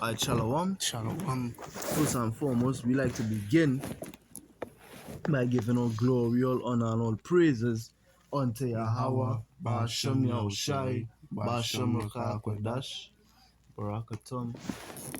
Alright, Shalom. Shalom. First and foremost, we like to begin by giving all glory, all honor, and all praises unto Yahweh, Ba'ashem Yahushai, Ba'ashem Ruach Barakatum,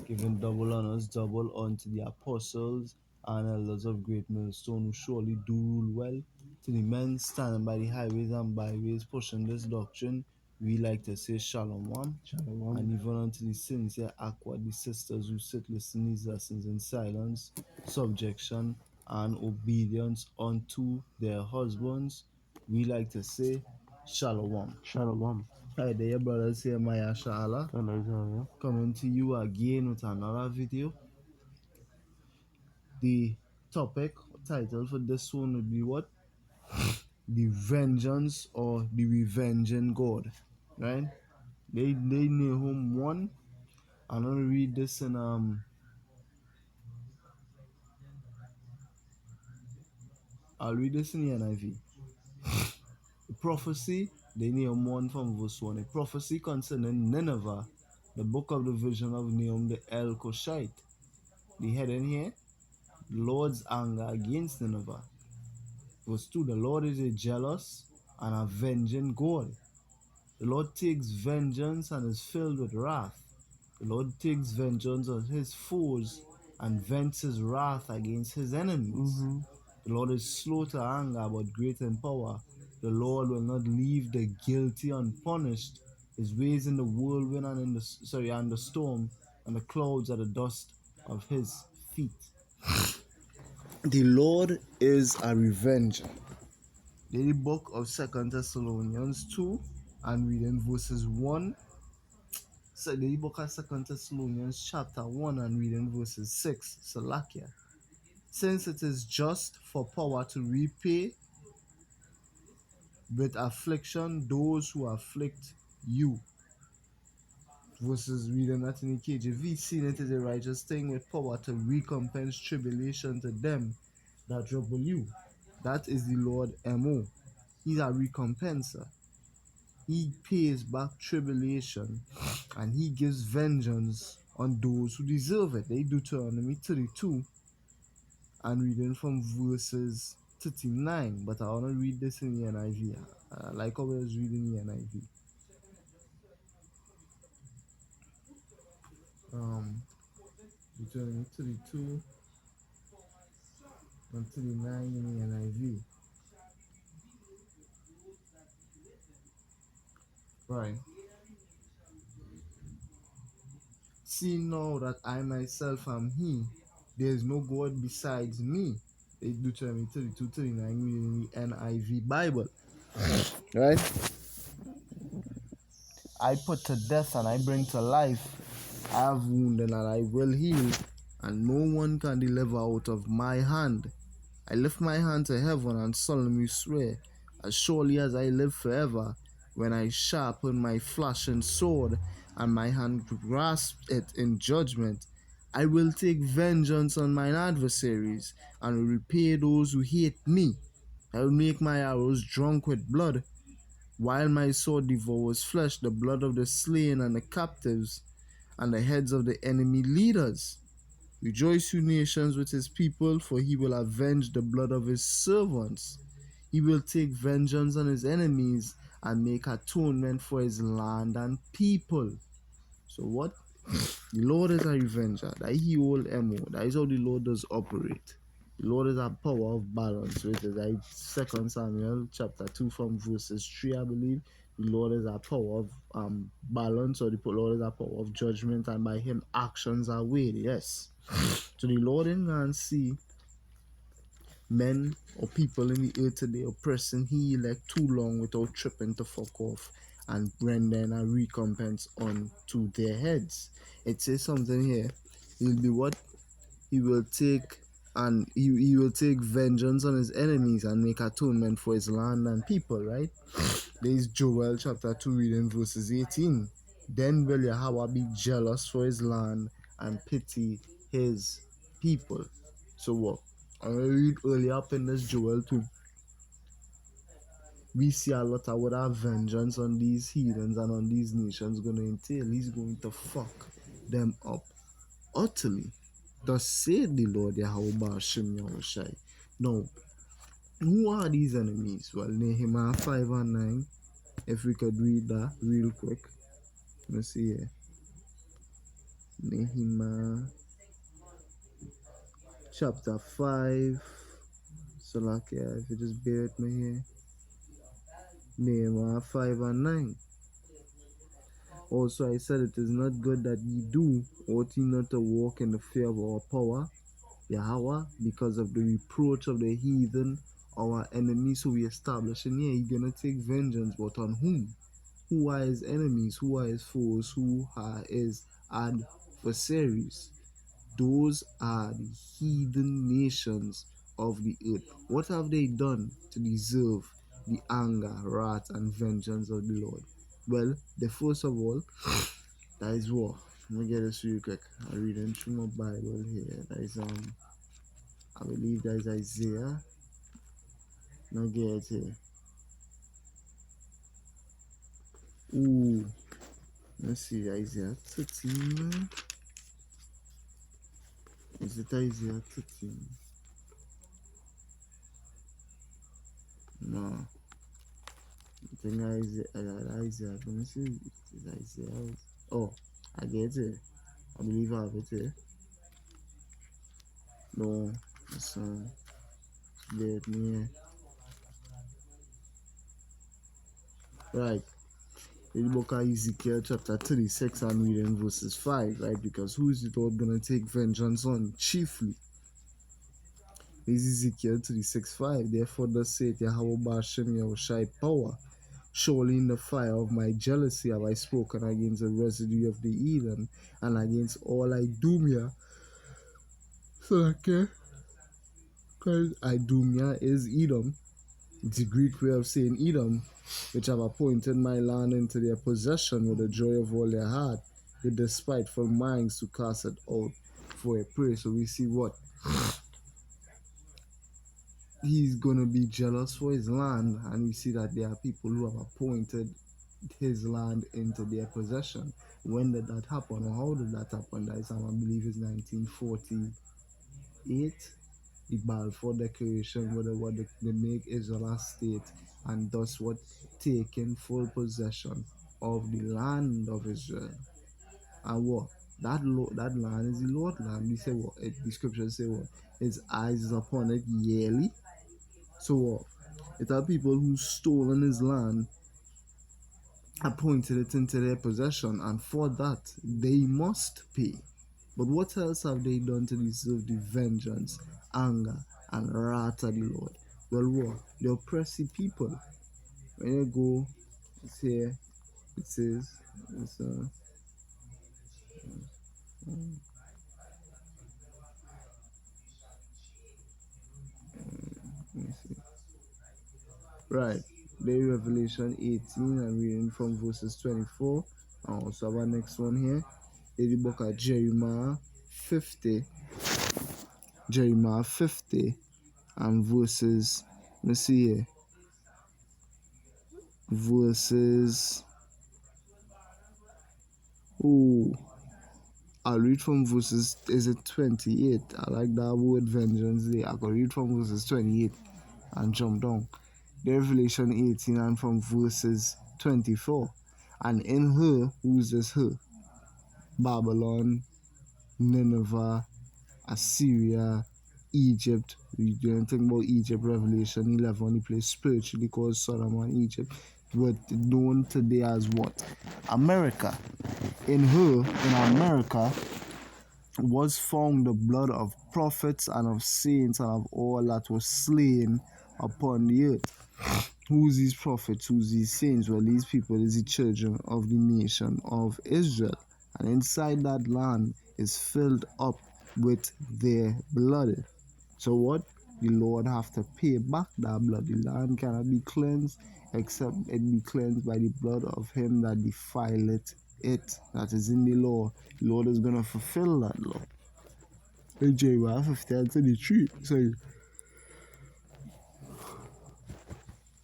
giving double honors, double unto the apostles and elders of Great Millstone who surely do rule well. To the men standing by the highways and byways pushing this doctrine, we like to say Shalom. Shalom. And even unto the sincere Aqua, the sisters who sit listening these lessons in silence, subjection, and obedience unto their husbands, we like to say Shalom. Shalom. Hi there, brothers. Here, Maya Shala, Hallelujah. coming to you again with another video. The topic title for this one would be what? The vengeance or the revenging God, right? They Nahum 1. I'm gonna read this in I'll read this in the NIV. The prophecy, they Nahum 1 from verse 1. A prophecy concerning Nineveh, the book of the vision of Nahum the El Koshite. The heading here, the Lord's anger against Nineveh. Verse 2, the Lord is a jealous and avenging God. The Lord takes vengeance and is filled with wrath. The Lord takes vengeance on his foes and vents his wrath against his enemies. The Lord is slow to anger but great in power. The Lord will not leave the guilty unpunished. His ways in the whirlwind and in the storm, and the clouds are the dust of his feet. The Lord is a revenger. The book of 2 Thessalonians 2 and reading verses 1. So the book of 2 Thessalonians chapter 1 and reading verses 6. Salakia. Since it is just for power to repay with affliction those who afflict you. Verses reading that in the KJV, seeing it is a righteous thing with power to recompense tribulation to them that trouble you. That is the Lord M.O. He's a recompenser. He pays back tribulation and he gives vengeance on those who deserve it. They Deuteronomy 32 and reading from verses 39. But I want to read this in the NIV. I like how I was reading the NIV. Deuteronomy 32 and 39 in the NIV. Right. See now that I myself am he, there is no God besides me. Deuteronomy 32, 39 reading the NIV Bible. Right? I put to death and I bring to life. I have wounded and I will heal, and no one can deliver out of my hand. I lift my hand to heaven and solemnly swear, as surely as I live forever, when I sharpen my flashing sword and my hand grasps it in judgment, I will take vengeance on mine adversaries and will repay those who hate me. I will make my arrows drunk with blood, while my sword devours flesh, the blood of the slain and the captives, and the heads of the enemy leaders. Rejoice, you nations, with his people, for he will avenge the blood of his servants. He will take vengeance on his enemies and make atonement for his land and people. So what? The Lord is a revenger. That he old MO. That is how the Lord does operate. The Lord is a power of balance. Which is like 2 Samuel chapter 2 from verses 3, I believe. The Lord is a power of balance, or the Lord is a power of judgment, and by him actions are weighed. Yes. So the Lord in can see men or people in the earth today oppressing he elect too long without tripping to fuck off and rendering a recompense unto their heads. It says something here. He'll be what? He will take and he will take vengeance on his enemies and make atonement for his land and people, right? There is Joel chapter 2 reading verses 18. Then will Yahweh be jealous for his land and pity his people. So what? I read early up in this Joel 2. We see a lot of what our vengeance on these heathens and on these nations going to entail. He's going to fuck them up. utterly. Thus said the Lord Yahweh Ba'ashem Yahushai. Now, who are these enemies? Well, Nehemiah 5 and 9. If we could read that real quick. Let's see here. Nehemiah chapter 5. So like if you just bear with me here. Nehemiah 5 and 9. Also I said it is not good that ye do, ought ye not to walk in the fear of our power, Yahweh, because of the reproach of the heathen, our enemies who we establish. And yeah, you're gonna take vengeance, but on whom? Who are his enemies? Who are his foes? Who are his adversaries? Those are the heathen nations of the earth. What have they done to deserve the anger, wrath, and vengeance of the Lord? Well, the first of all, that is war. Let me get this real quick. I'm reading through my Bible here. That is I believe that is Isaiah. Now get it here. Ooh. Let's see, Isaiah 13. Is it Isaiah 13? No. I think Isaiah. Let me see. It's Isaiah. Oh, I get it. I believe I have it here. No, it's bear with me here. Right. In the book of Ezekiel chapter 36 and reading verses 5, right? Because who is the Lord gonna take vengeance on? Chiefly. Is Ezekiel 36:5. Therefore thus saith Yahweh Ba'ashem Yahushai power. Surely in the fire of my jealousy have I spoken against the residue of the heathen and against all Idumea. So okay. Because Idumea is Edom. It's a Greek way of saying Edom, which have appointed my land into their possession with the joy of all their heart, with despiteful minds to cast it out for a prey. So we see what? He's going to be jealous for his land, and we see that there are people who have appointed his land into their possession. When did that happen, or how did that happen? That is, I believe, is 1948. The Balfour Declaration, where they make Israel a state, and thus what taking full possession of the land of Israel. And what that land is the Lord land. We say what the scriptures say what his eyes is upon it yearly. So what it are people who stolen his land, appointed it into their possession, and for that they must pay. But what else have they done to deserve the vengeance, anger, and wrath of the Lord? Well, what? The oppressive people. When you go, it's here, it says, it's, let me see. Right, the Revelation 18, I'm reading from verses 24. I also have our next one here. In the book of Jeremiah 50. Jeremiah 50 and verses, let's see here, verses, I'll read from verses, is it 28? I like that word vengeance there. I can read from verses 28 and jump down. The Revelation 18 and from verses 24. And in her, who's this her? Babylon, Nineveh, Assyria, Egypt. We don't think about Egypt, Revelation 11, he plays spiritually called Sodom and Egypt, but known today as what? America. In her, in America, was found the blood of prophets and of saints and of all that was slain upon the earth. Who's these prophets? Who's these saints? Well, these people is the children of the nation of Israel. And inside that land is filled up with their blood. So what? The Lord have to pay back that blood. The land cannot be cleansed except it be cleansed by the blood of him that defileth it. That is in the law. The Lord is going to fulfill that law. In Jeremiah 50 and 23.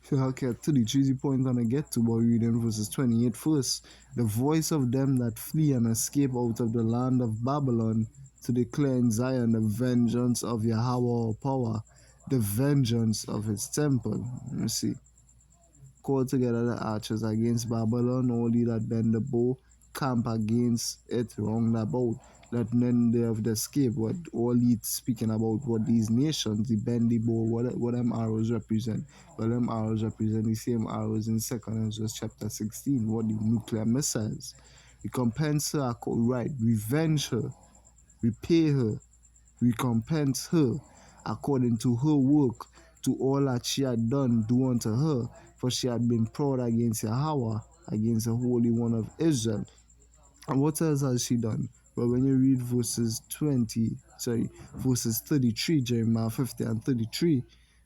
So okay, 33 is the point I'm going to get to by reading verses 28 first. The voice of them that flee and escape out of the land of Babylon, to declare in Zion the vengeance of Yahweh our power, the vengeance of his temple. Let me see. Call together the archers against Babylon, all ye that bend the bow, camp against it round about. Let none thereof escape. What all ye speaking about what these nations, the bend the bow, what them arrows represent. Well, them arrows represent the same arrows in 2nd Ezra chapter 16, what the nuclear missiles. Recompense her, right, revenge her, repay her, recompense her according to her work, to all that she had done, do unto her, for she had been proud against Yahweh, against the Holy One of Israel. And what else has she done? Well, when you read verses 33, Jeremiah 50 and 33,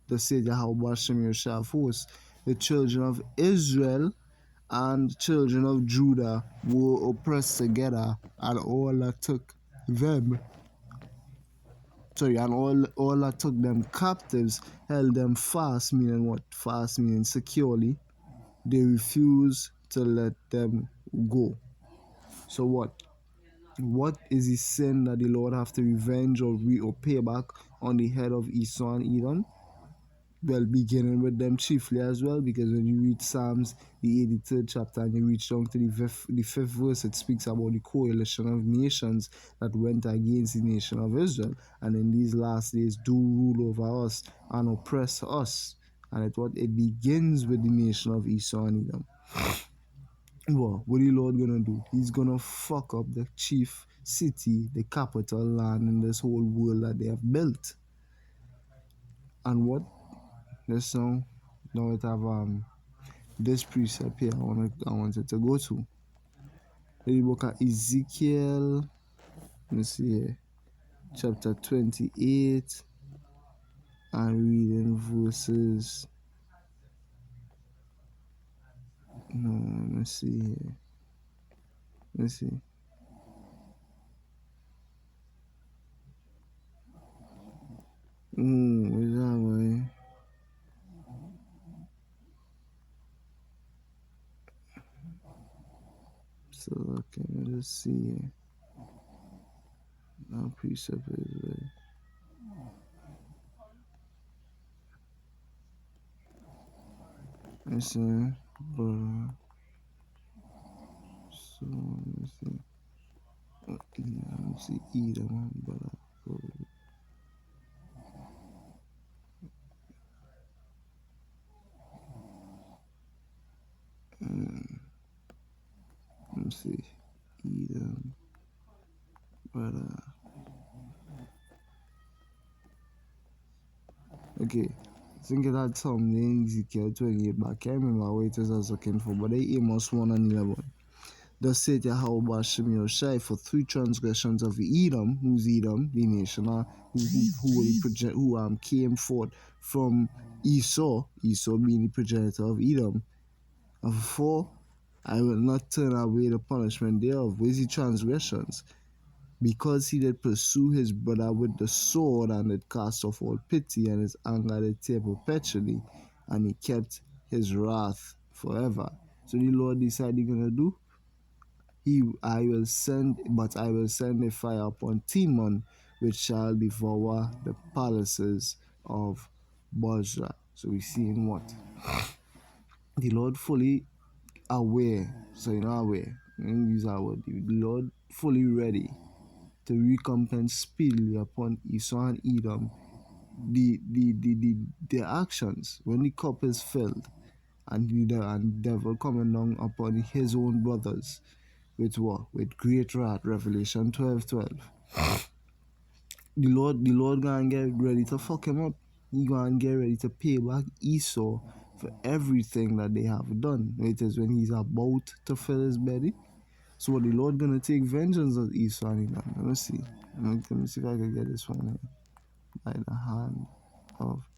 the said Yahweh Hashem Yeshua hosts, the children of Israel and children of Judah were oppressed together, and all that took them and all that took them captives held them fast, meaning what? Fast meaning securely. They refused to let them go. So what? What is the sin that the Lord have to revenge or pay back on the head of Esau and Edom? Well, beginning with them chiefly as well, because when you read Psalms, the 83rd chapter, and you reach down to the fifth verse, it speaks about the coalition of nations that went against the nation of Israel, and in these last days do rule over us and oppress us. And it begins with the nation of Esau and Edom. Well, what the Lord gonna do? He's gonna fuck up the chief city, the capital land in this whole world that they have built. And what? This song, now it have this precept here I wanted to go to. The book of Ezekiel, let me see here, chapter 28, and reading verses. No, let me see here. Let's see. Where's that way? So okay, let's see here. Now precept is right. Let's see, but so let's see. Let's see, Edom, but let's see, Edom, but okay. I think it had something in Ezekiel 28, but I can't remember what it is I was looking for, but they Amos 1 and 11. Thus saith Yahweh Hashem Yoshai, for 3 transgressions of Edom, who's Edom, the nation, who came forth from Esau being the progenitor of Edom. And for 4, I will not turn away the punishment thereof. Where's the transgressions? Because he did pursue his brother with the sword, and did cast off all pity, and his anger did tear perpetually, and he kept his wrath forever. So the Lord decided he's gonna do? I will send a fire upon Timon, which shall devour the palaces of Bozrah. So we see in what? The Lord fully aware, so you know aware, use our word, the Lord fully ready to recompense speedily upon Esau and Edom their actions when the cup is filled, and the devil coming down upon his own brothers with what? With great wrath. Revelation 12:12. The Lord gonna get ready to fuck him up. He gonna get ready to pay back Esau for everything that they have done. It is when he's about to fill his belly. So the Lord gonna take vengeance on Esau and Edom. Let me see. Let me see if I can get this one here. By the hand of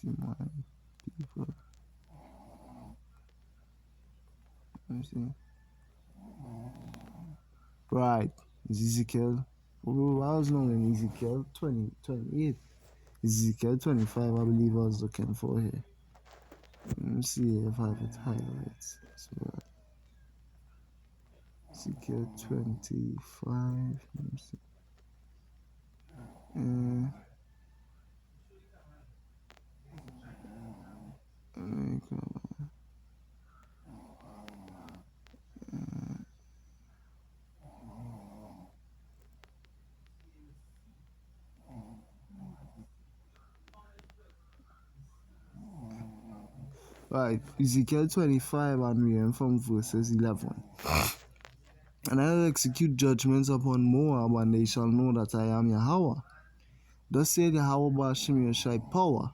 my people. Let me see. Right. Ezekiel. I was known in Ezekiel 28. Ezekiel 25, I believe I was looking for here. Let me see if I have it highlighted. So, Ezekiel 25. Let me see. Uh, right, Ezekiel 25 and reading from verses 11. And I will execute judgments upon Moab, and they shall know that I am Yahweh. Thus said Yahweh Ba'ashem Yeshai power,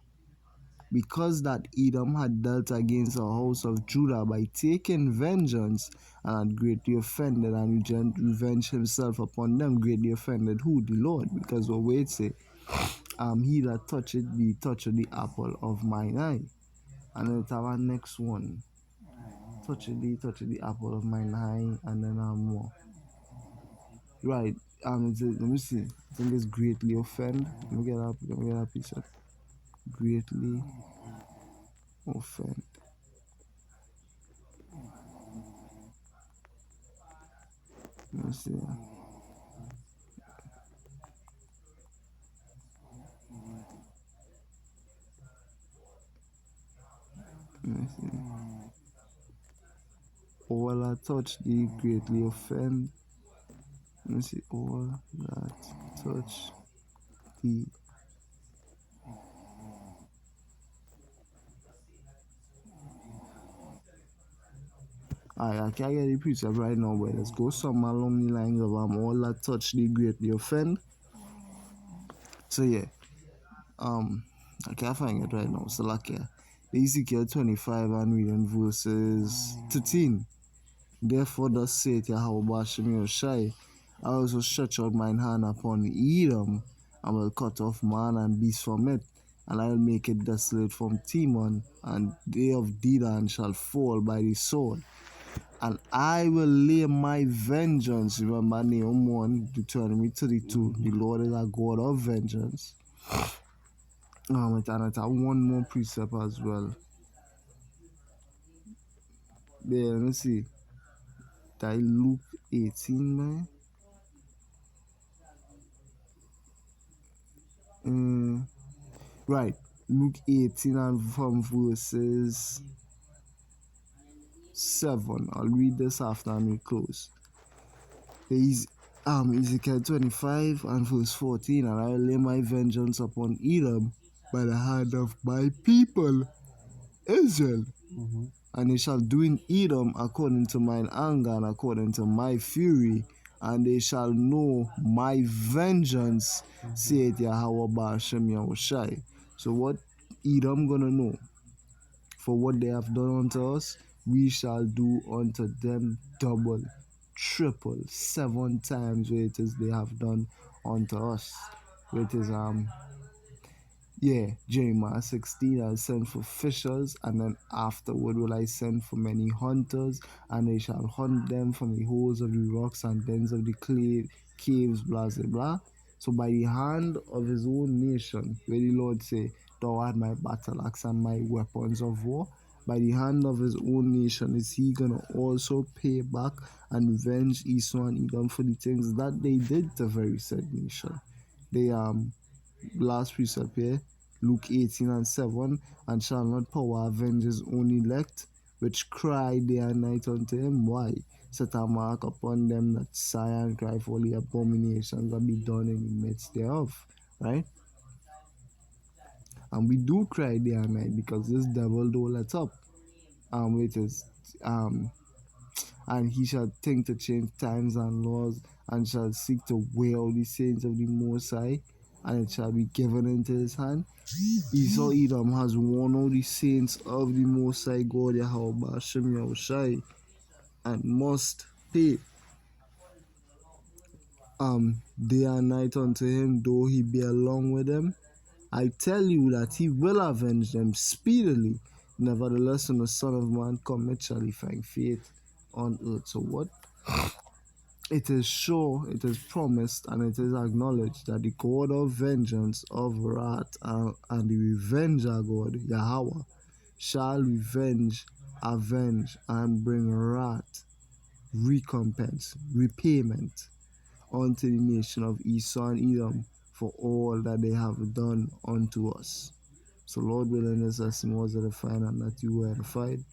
because that Edom had dealt against the house of Judah by taking vengeance, and had greatly offended, and revenged himself upon them, greatly offended who? The Lord, because what we say, he that toucheth thee toucheth the apple of mine eye. And then we have our next one. Toucheth thee toucheth the apple of mine eye, and then more. Right, let me see. I think it's greatly offend. Let me get a piece of greatly offend. Let me see. Let me see. All that touch thee greatly offend. Let me see. All that touch thee. I can't get the precept right now, but let's go some along the lines of all that touch thee greatly offend. So yeah, I can't find it right now. So like yeah, Ezekiel 25 and reading verses 13. Therefore thus saith Yahweh Ba'ashem Yeshai, I also stretch out mine hand upon Edom, and will cut off man and beast from it, and I will make it desolate from Timon, and they of Dedan shall fall by the sword. And I will lay my vengeance. Remember Nahum 1, Deuteronomy 32. The Lord is a God of vengeance. And it has one more precept as well. There, let me see. That Luke 18, man. Right, Luke 18 and from verses 7. I'll read this after and we close. There is Ezekiel 25 and verse 14. And I will lay my vengeance upon Edom by the hand of my people Israel. And they shall do in Edom according to mine anger and according to my fury, and they shall know my vengeance, saith Yahweh Ba'ashem Yahushai. So what Edom gonna know? For what they have done unto us, we shall do unto them double, triple, 7 times what it is they have done unto us. It is Jeremiah 16, I'll send for fishers, and then afterward will I send for many hunters, and they shall hunt them from the holes of the rocks and dens of the caves, blah, blah, blah. So by the hand of his own nation, where the Lord say, thou art my battle axe and my weapons of war, by the hand of his own nation is he gonna also pay back and revenge Esau and Edom for the things that they did to very said nation. They last precept here, Luke 18 and 7, and shall not power avenge his own elect, which cry day and night unto him. Why? Set a mark upon them that sigh and cry for the abominations that be done in the midst thereof. Right? And we do cry day and night because this devil don't let up. And he shall think to change times and laws, and shall seek to weigh out the saints of the Most High, and it shall be given into his hand. Esau Edom has won all the saints of the Most High God Yahweh Ba'ashem Yahushai, and must pay day and night unto him, though he be along with them. I tell you that he will avenge them speedily. Nevertheless, when the Son of Man cometh, shall he find faith on earth. So what? It is sure, it is promised, and it is acknowledged that the God of vengeance, of wrath, and the revenger God, Yahweh, shall avenge, and bring wrath recompense, repayment unto the nation of Esau and Edom for all that they have done unto us. So, Lord willing, this lesson was edified and that you were edified.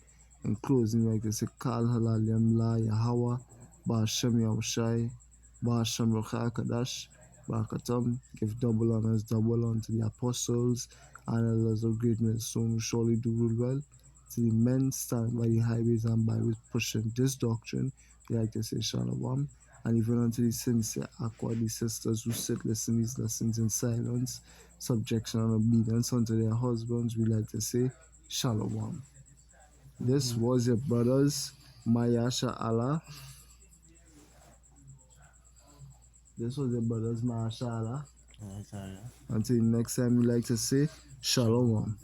In closing, like to say, Kal Halal Yamla Yahweh, Ba'ashem Yahushai, Ba'ashem Rocha Kadash, Ba'akatam, give double honors, double unto the apostles and elders of great millstone who surely do rule well. To the men standing by the highways and byways pushing this doctrine, we like to say Shalom. And even unto the sincere Aqua, the sisters who sit listen these lessons in silence, subjection and obedience unto their husbands, we like to say Shalom. This was your brothers, Mayasha Allah. This was your brothers, Mayasha Allah. Until next time, we like to say Shalom.